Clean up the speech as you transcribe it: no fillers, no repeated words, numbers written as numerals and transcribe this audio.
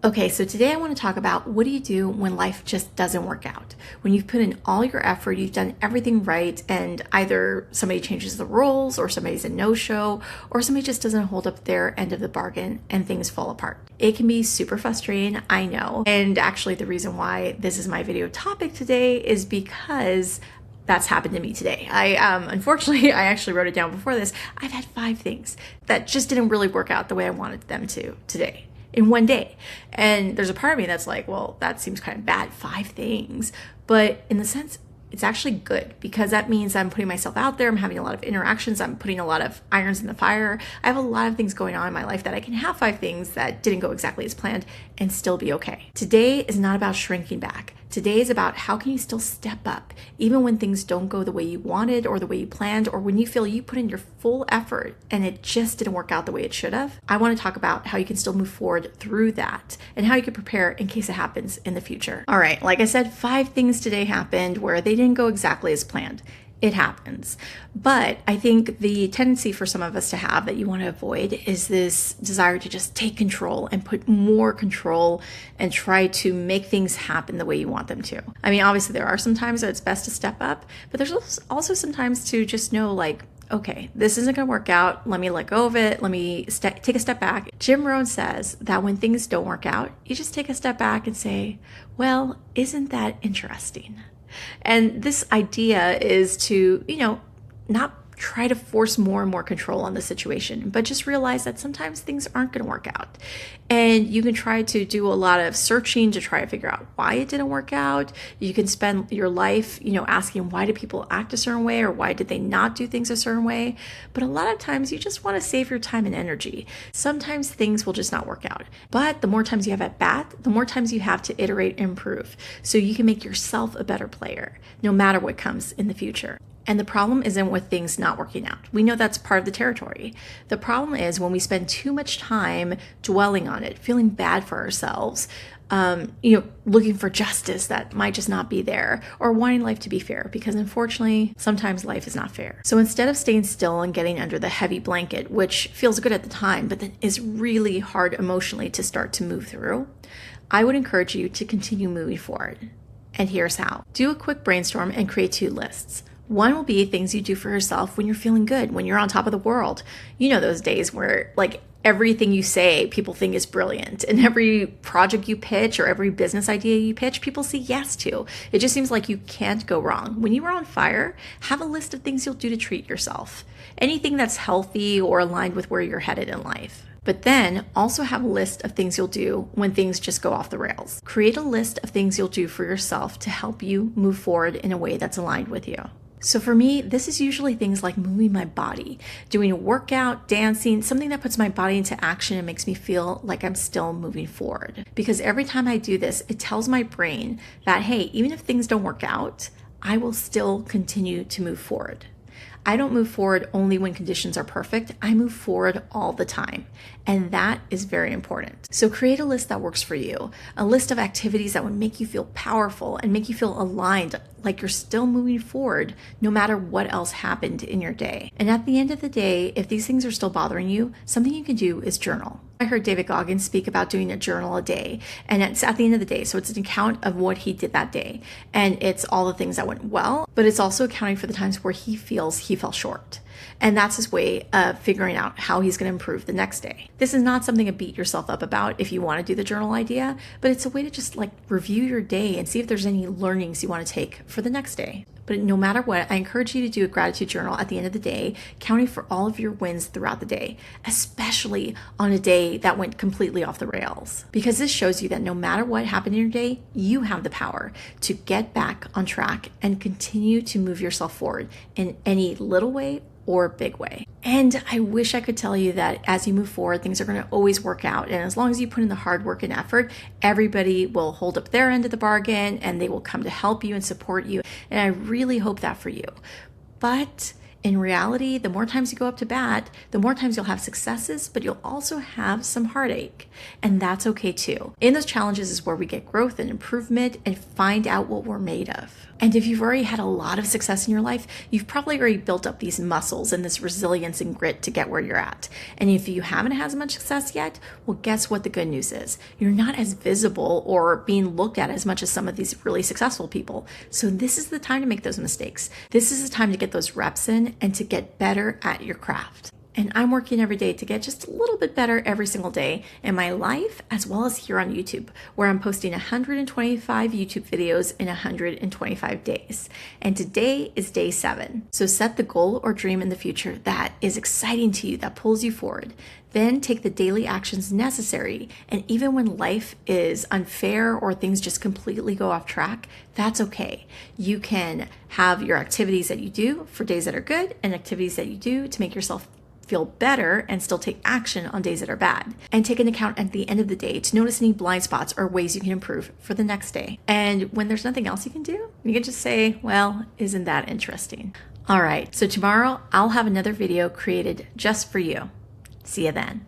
Okay, so today I want to talk about what do you do when life just doesn't work out? When you've put in all your effort, you've done everything right, and either somebody changes the rules, or somebody's a no-show, or somebody just doesn't hold up their end of the bargain and things fall apart. It can be super frustrating, I know. And actually the reason why this is my video topic today is because that's happened to me today. Unfortunately, I actually wrote it down before this. I've had 5 things that just didn't really work out the way I wanted them to today. In one day. And there's a part of me that's like, well, that seems kind of bad, 5 things. But in the sense, it's actually good because that means I'm putting myself out there. I'm having a lot of interactions. I'm putting a lot of irons in the fire. I have a lot of things going on in my life that I can have 5 things that didn't go exactly as planned and still be okay. Today is not about shrinking back. Today is about how can you still step up even when things don't go the way you wanted or the way you planned, or when you feel you put in your full effort and it just didn't work out the way it should have. I want to talk about how you can still move forward through that and how you can prepare in case it happens in the future. All right, like I said, 5 things today happened where they didn't go exactly as planned. It happens. But I think the tendency for some of us to have that you want to avoid is this desire to just take control and put more control and try to make things happen the way you want them to. I mean, obviously there are some times that it's best to step up, but there's also sometimes to just know like, okay, this isn't going to work out. Let me let go of it. Let me take a step back. Jim Rohn says that when things don't work out, you just take a step back and say, well, isn't that interesting? And this idea is to, not try to force more and more control on the situation, but just realize that sometimes things aren't going to work out. And you can try to do a lot of searching to try to figure out why it didn't work out. You can spend your life, asking why do people act a certain way, or why did they not do things a certain way? But a lot of times you just want to save your time and energy. Sometimes things will just not work out. But the more times you have at bat, the more times you have to iterate and improve. So you can make yourself a better player, no matter what comes in the future. And the problem isn't with things not working out. We know that's part of the territory. The problem is when we spend too much time dwelling on it, feeling bad for ourselves, looking for justice that might just not be there, or wanting life to be fair, because unfortunately, sometimes life is not fair. So instead of staying still and getting under the heavy blanket, which feels good at the time, but then is really hard emotionally to start to move through, I would encourage you to continue moving forward. And here's how. Do a quick brainstorm and create 2 lists. One will be things you do for yourself when you're feeling good, when you're on top of the world. You know those days where everything you say, people think is brilliant, and every project you pitch or every business idea you pitch, people say yes to. It just seems like you can't go wrong. When you are on fire, have a list of things you'll do to treat yourself. Anything that's healthy or aligned with where you're headed in life. But then also have a list of things you'll do when things just go off the rails. Create a list of things you'll do for yourself to help you move forward in a way that's aligned with you. So for me, this is usually things like moving my body, doing a workout, dancing, something that puts my body into action and makes me feel like I'm still moving forward. Because every time I do this, it tells my brain that, hey, even if things don't work out, I will still continue to move forward. I don't move forward only when conditions are perfect. I move forward all the time. And that is very important. So create a list that works for you, a list of activities that would make you feel powerful and make you feel aligned, like you're still moving forward no matter what else happened in your day. And at the end of the day, if these things are still bothering you, something you can do is journal. I heard David Goggins speak about doing a journal a day, and it's at the end of the day. So it's an account of what he did that day. And it's all the things that went well, but it's also accounting for the times where he feels he fell short. And that's his way of figuring out how he's going to improve the next day. This is not something to beat yourself up about if you want to do the journal idea, but it's a way to just review your day and see if there's any learnings you want to take for the next day. But no matter what, I encourage you to do a gratitude journal at the end of the day, counting for all of your wins throughout the day, especially on a day that went completely off the rails. Because this shows you that no matter what happened in your day, you have the power to get back on track and continue to move yourself forward in any little way or big way. And I wish I could tell you that as you move forward, things are going to always work out. And as long as you put in the hard work and effort, everybody will hold up their end of the bargain and they will come to help you and support you. And I really hope that for you. But In reality, the more times you go up to bat, the more times you'll have successes, but you'll also have some heartache. And that's okay too. In those challenges is where we get growth and improvement and find out what we're made of. And if you've already had a lot of success in your life, you've probably already built up these muscles and this resilience and grit to get where you're at. And if you haven't had as much success yet, well, guess what the good news is? You're not as visible or being looked at as much as some of these really successful people. So this is the time to make those mistakes. This is the time to get those reps in and to get better at your craft. And I'm working every day to get just a little bit better every single day in my life, as well as here on YouTube, where I'm posting 125 YouTube videos in 125 days. And today is day 7. So set the goal or dream in the future that is exciting to you, that pulls you forward. Then take the daily actions necessary. And even when life is unfair or things just completely go off track, that's okay. You can have your activities that you do for days that are good and activities that you do to make yourself feel better and still take action on days that are bad. And take an account at the end of the day to notice any blind spots or ways you can improve for the next day. And when there's nothing else you can do, you can just say, well, isn't that interesting? All right, so tomorrow I'll have another video created just for you. See you then.